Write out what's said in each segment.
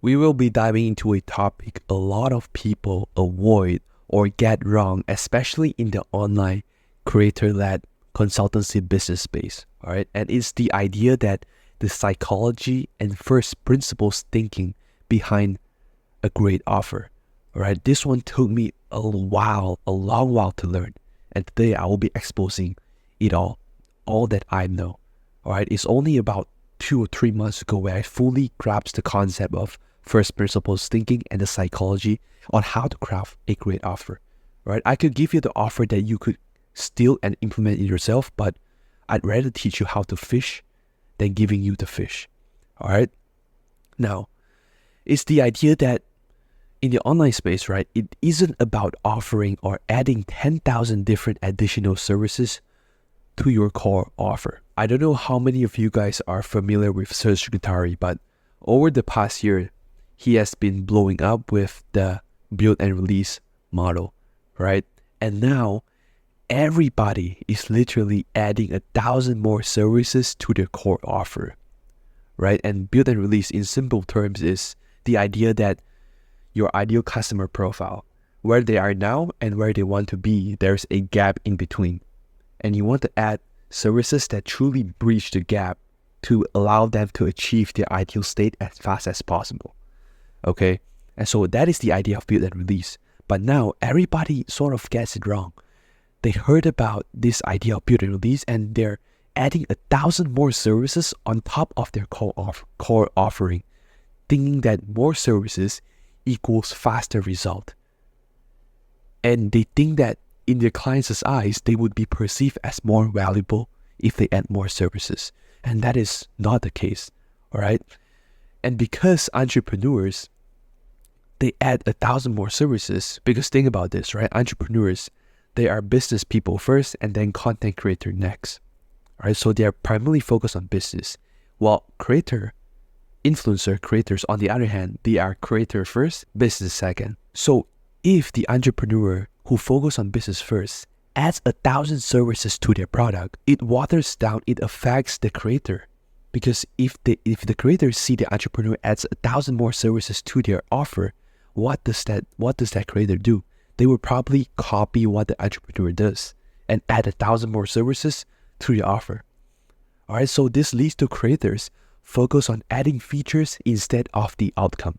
we will be diving into a topic a lot of people avoid or get wrong, especially in the online creator-led consultancy business space. All right. And it's the idea that the psychology and first principles thinking behind a great offer. All right. This one took me a long while to learn. And today I will be exposing it all that I know. All right. It's only about 2 or 3 months ago where I fully grasped the concept of first principles thinking and the psychology on how to craft a great offer. Right? I could give you the offer that you could steal and implement it yourself, but I'd rather teach you how to fish than giving you the fish. All right. Now, it's the idea that in the online space, right, it isn't about offering or adding 10,000 different additional services to your core offer. I don't know how many of you guys are familiar with Serge Guattari, but over the past year, he has been blowing up with the build and release model, right? And now everybody is literally adding 1,000 more services to their core offer, right? And build and release in simple terms is the idea that your ideal customer profile, where they are now and where they want to be, there's a gap in between. And you want to add services that truly bridge the gap to allow them to achieve their ideal state as fast as possible. Okay? And so that is the idea of build and release. But now everybody sort of gets it wrong. They heard about this idea of build and release and they're adding 1,000 more services on top of their core offering, thinking that more services equals faster result. And they think that in their clients' eyes, they would be perceived as more valuable if they add more services. And that is not the case, all right? And because entrepreneurs, they add 1,000 more services, because think about this, right? Entrepreneurs, they are business people first and then content creator next, all right? So they are primarily focused on business, while influencer creators, on the other hand, they are creator first, business second. So if the entrepreneur who focus on business first adds 1,000 services to their product, it waters down, it affects the creator. Because if the creators see the entrepreneur adds 1,000 more services to their offer, what does that creator do? They will probably copy what the entrepreneur does and add 1,000 more services to the offer. All right, so this leads to creators focus on adding features instead of the outcome.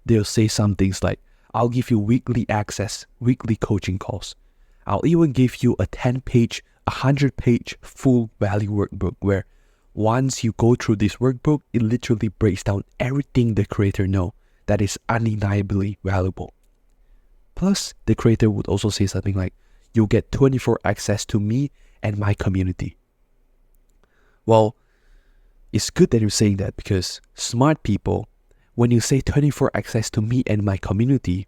They'll say some things like, I'll give you weekly access, weekly coaching calls. I'll even give you a 10-page, 100-page full value workbook where once you go through this workbook, it literally breaks down everything the creator knows that is undeniably valuable. Plus, the creator would also say something like, you'll get 24 access to me and my community. Well, it's good that you're saying that because smart people, when you say 24 access to me and my community,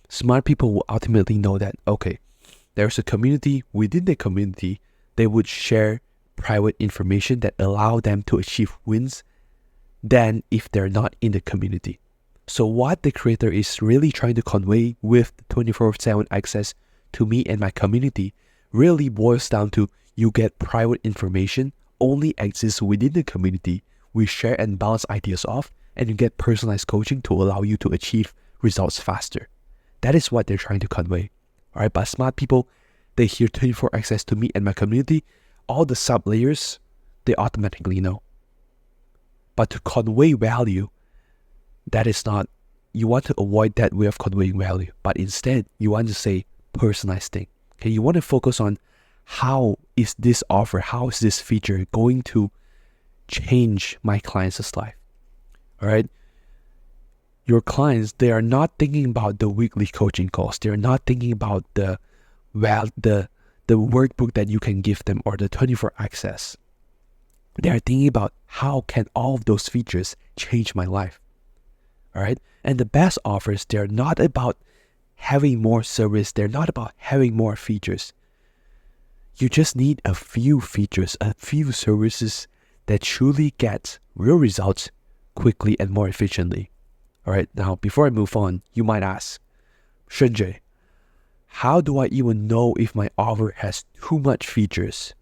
smart people will ultimately know that, okay, there's a community. Within the community, they would share private information that allow them to achieve wins than if they're not in the community. So what the creator is really trying to convey with 24/7 access to me and my community really boils down to you get private information only exists within the community. We share and bounce ideas off, and you get personalized coaching to allow you to achieve results faster. That is what they're trying to convey. All right, but smart people, they hear 24 access to me and my community, all the sub layers, they automatically know. But to convey value, that is not, you want to avoid that way of conveying value, but instead you want to say personalized thing. Okay, you want to focus on how is this offer, how is this feature going to change my client's life. All right. Your clients, they are not thinking about the weekly coaching calls. They're not thinking about the workbook that you can give them or the 24 access. They are thinking about how can all of those features change my life. All right. And the best offers, they're not about having more service. They're not about having more features. You just need a few features, a few services that truly get real results quickly and more efficiently. All right, now before I move on, you might ask, Shenjay, how do I even know if my offer has too much features,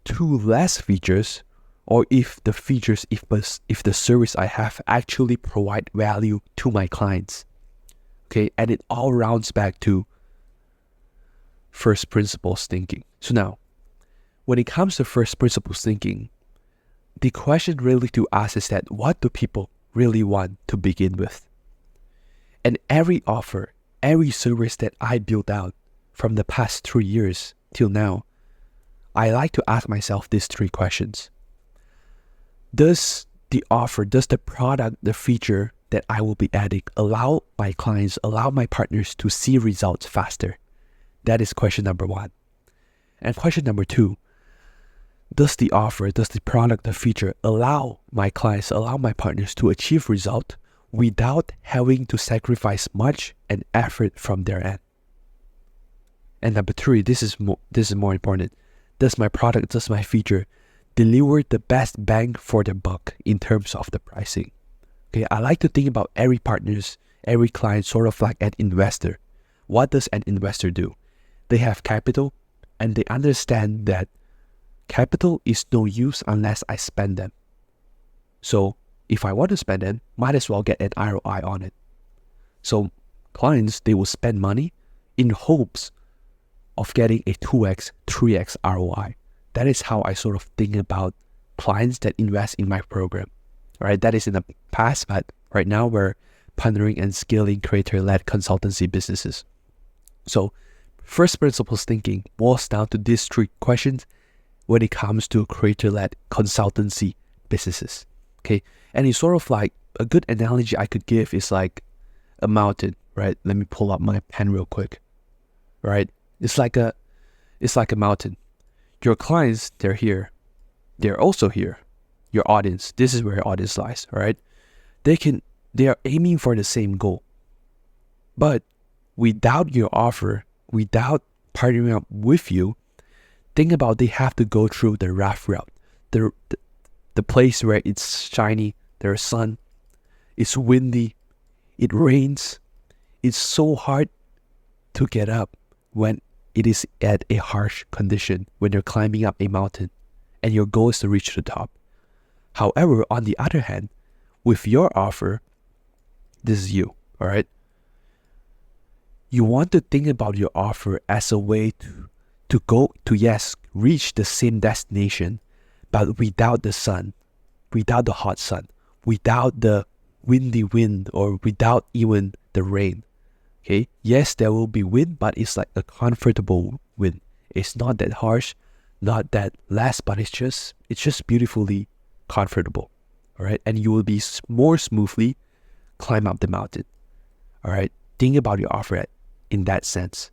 too less features, or if the features, if the service I have actually provide value to my clients. Okay, and it all rounds back to first principles thinking. So now, when it comes to first principles thinking, the question really to ask is that what do people really want to begin with? And every offer, every service that I built out from the past 3 years till now, I like to ask myself these 3 questions. Does the offer, does the product, the feature that I will be adding allow my clients, allow my partners to see results faster? That is question number 1. And question number 2, does the offer, does the product, the feature allow my clients, allow my partners to achieve result without having to sacrifice much and effort from their end? And number 3, this is more important. Does my product, does my feature deliver the best bang for the buck in terms of the pricing? Okay, I like to think about every partners, every client sort of like an investor. What does an investor do? They have capital and they understand that capital is no use unless I spend them. So if I want to spend them, might as well get an ROI on it. So clients, they will spend money in hopes of getting a 2x, 3x ROI. That is how I sort of think about clients that invest in my program. All right, that is in the past, but right now we're partnering and scaling creator-led consultancy businesses. So first principles thinking boils down to these 3 questions when it comes to creator-led consultancy businesses. Okay, and it's sort of like a good analogy I could give is like a mountain, right? Let me pull up my pen real quick. Right? It's like a mountain. Your clients, they're here. They're also here. Your audience, this is where your audience lies, right? They are aiming for the same goal. But without your offer, without partnering up with you, think about they have to go through the rough route, the place where it's shiny, there's sun, it's windy, it rains. It's so hard to get up when it is at a harsh condition, when you're climbing up a mountain and your goal is to reach the top. However, on the other hand, with your offer, this is you, all right? You want to think about your offer as a way to go to, yes, reach the same destination, but without the sun, without the hot sun, without the windy wind, or without even the rain. Okay, yes, there will be wind, but it's like a comfortable wind. It's not that harsh, not that less, but it's just beautifully comfortable. All right, and you will be more smoothly climb up the mountain. All right, think about your offer in that sense.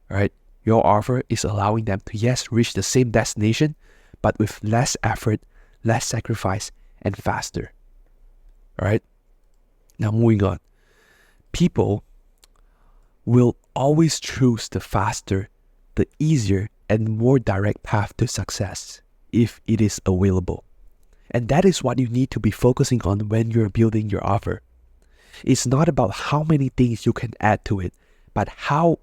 All right, your offer is allowing them to, yes, reach the same destination, but with less effort, less sacrifice, and faster. All right, now moving on. People will always choose the faster, the easier, and more direct path to success if it is available. And that is what you need to be focusing on when you're building your offer. It's not about how many things you can add to it, but how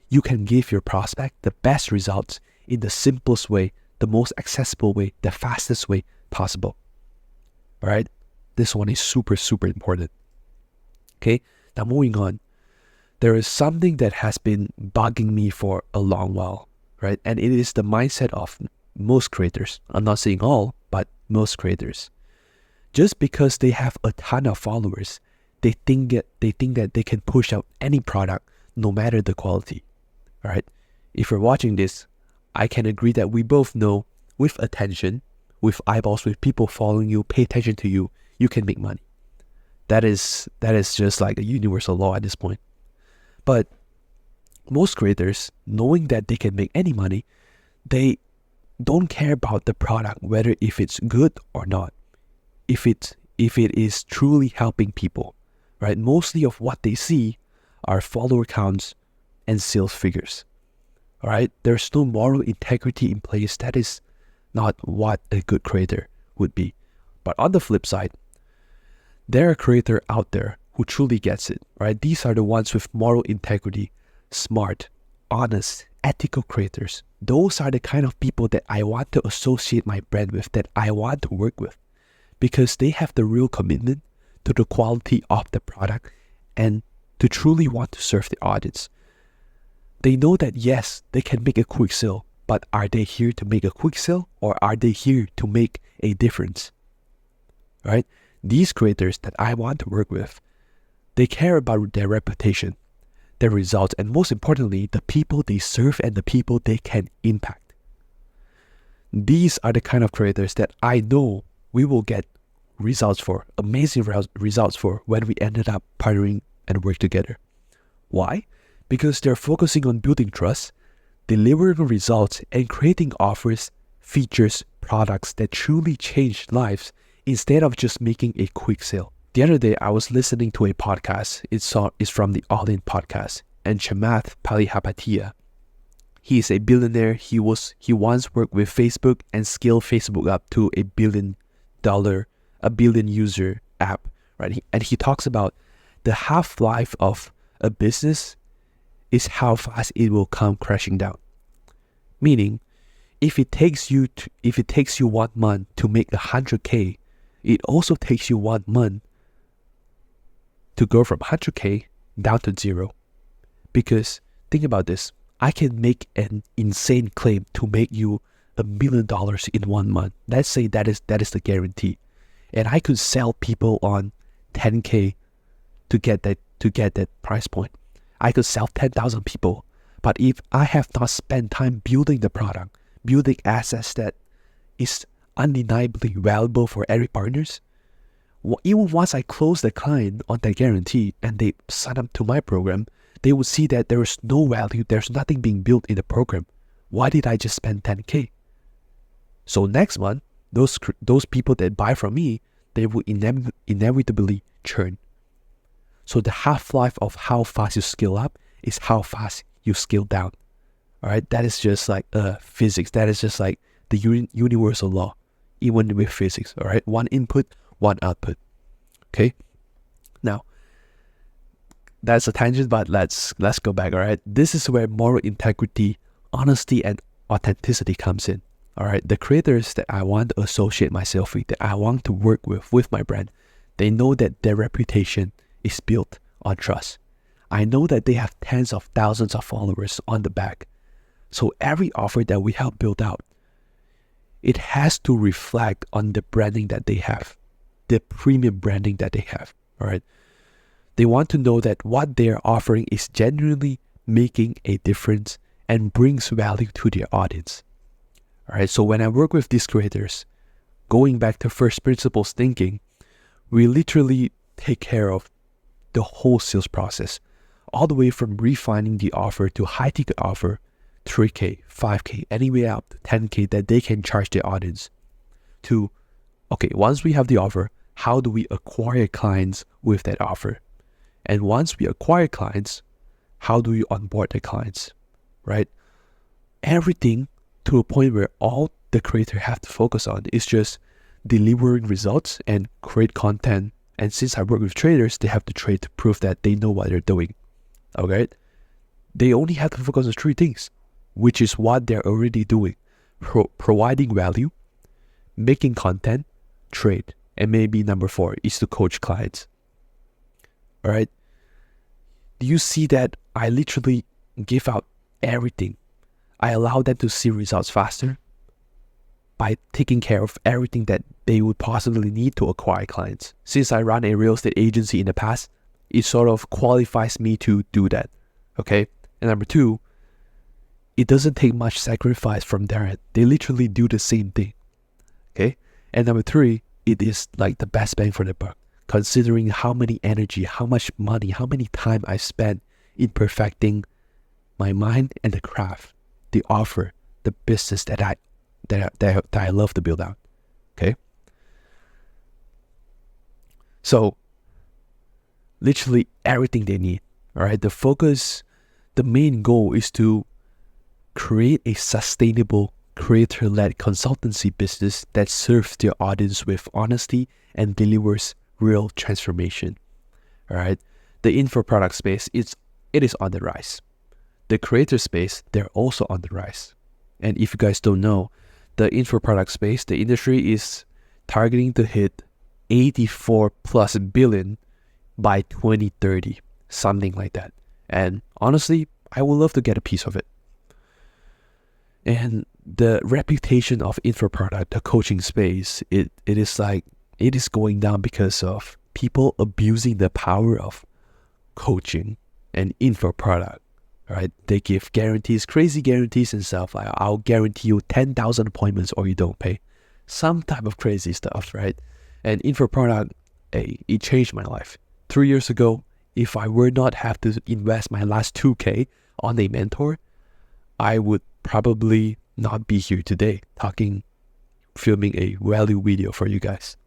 you can give your prospect the best results in the simplest way, the most accessible way, the fastest way possible. All right? This one is super, super important. Okay? Now moving on. There is something that has been bugging me for a long while, right? And it is the mindset of most creators. I'm not saying all, but most creators. Just because they have a ton of followers, they think that they can push out any product, no matter the quality. All right? If you're watching this, I can agree that we both know with attention, with eyeballs, with people following you, pay attention to you, you can make money. That is just like a universal law at this point. But most creators, knowing that they can make any money, they don't care about the product, whether if it's good or not, if it is truly helping people, right? Mostly of what they see are follower counts and sales figures, all right? There's no moral integrity in place. That is not what a good creator would be. But on the flip side, there are creators out there who truly gets it, right? These are the ones with moral integrity, smart, honest, ethical creators. those are the kind of people that I want to associate my brand with, that I want to work with, because they have the real commitment to the quality of the product and to truly want to serve the audience. They know that yes, they can make a quick sale, but are they here to make a quick sale, or are they here to make a difference? Right? These creators that I want to work with, they care about their reputation, their results, and most importantly, the people they serve and the people they can impact. These are the kind of creators that I know we will get results for, amazing results for, when we ended up partnering and work together. Why? Because they're focusing on building trust, delivering results, and creating offers, features, products that truly change lives instead of just making a quick sale. The other day, I was listening to a podcast. It's from the All In podcast, and Chamath Palihapitiya. He is a billionaire. He once worked with Facebook and scaled Facebook up to a billion user app, right? And he talks about the half-life of a business is how fast it will come crashing down. Meaning, if it takes you 1 month to make 100K, it also takes you 1 month to go from 100K down to 0. Because think about this, I can make an insane claim to make you $1 million in 1 month. Let's say that is the guarantee, and I could sell people on 10K to get that price point. I could sell 10,000 people, but if I have not spent time building the product, building assets that is undeniably valuable for every partners, even once I close the client on that guarantee and they sign up to my program, they will see that there is no value, there's nothing being built in the program. Why did I just spend 10K? So next month, those people that buy from me, they will inevitably churn. So the half-life of how fast you scale up is how fast you scale down. All right, that is just like physics. That is just like the universal law, even with physics. All right, one input, one output. Okay. Now, that's a tangent, but let's go back. All right, this is where moral integrity, honesty, and authenticity comes in. All right, the creators that I want to associate myself with, that I want to work with my brand, they know that their reputation is built on trust. I know that they have tens of thousands of followers on the back. So every offer that we help build out, it has to reflect on the branding that they have, the premium branding that they have. All right. They want to know that what they're offering is genuinely making a difference and brings value to their audience. All right. So when I work with these creators, going back to first principles thinking, we literally take care of the whole sales process, all the way from refining the offer to high ticket offer, 3K, 5K, anywhere up to 10K that they can charge their audience, to, okay, once we have the offer, how do we acquire clients with that offer? And once we acquire clients, how do we onboard the clients, right? Everything to a point where all the creator have to focus on is just delivering results and create content. And since I work with traders, they have to trade to prove that they know what they're doing. Okay? They only have to focus on 3 things, which is what they're already doing. Providing value, making content, trade. And maybe number 4 is to coach clients. All right? Do you see that I literally give out everything? I allow them to see results faster by taking care of everything that they would possibly need to acquire clients. Since I run a real estate agency in the past, it sort of qualifies me to do that. Okay? And number 2, it doesn't take much sacrifice from their end. They literally do the same thing. Okay? And number 3, it is like the best bang for the buck, considering how many energy, how much money, how many time I spent in perfecting my mind and the craft, the offer, the business that I love to build out. Okay? So literally everything they need. All right. The focus, the main goal is to create a sustainable creator-led consultancy business that serves their audience with honesty and delivers real transformation. All right. The info product space, it is on the rise. The creator space, they're also on the rise. And if you guys don't know, the info product space, the industry is targeting to hit 84 plus billion by 2030, something like that. And honestly, I would love to get a piece of it. And the reputation of info product, the coaching space, it is going down because of people abusing the power of coaching and info product, right? They give guarantees, crazy guarantees and stuff like, I'll guarantee you 10,000 appointments or you don't pay. Some type of crazy stuff, right? And info product, it changed my life. 3 years ago, if I were not have to invest my last 2K on a mentor, I would probably not be here today filming a value video for you guys.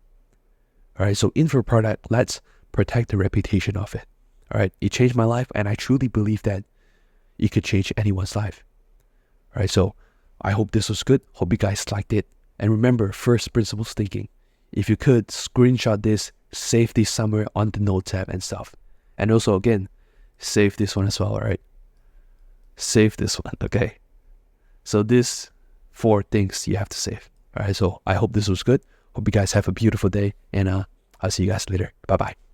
All right, so info product, let's protect the reputation of it. All right, it changed my life, and I truly believe that it could change anyone's life. All right, so I hope this was good. Hope you guys liked it. And remember, first principles thinking. If you could, screenshot this, save this somewhere on the notes app and stuff. And also, again, save this one as well, all right? Save this one, okay? So these 4 things you have to save. All right, so I hope this was good. Hope you guys have a beautiful day, and I'll see you guys later. Bye-bye.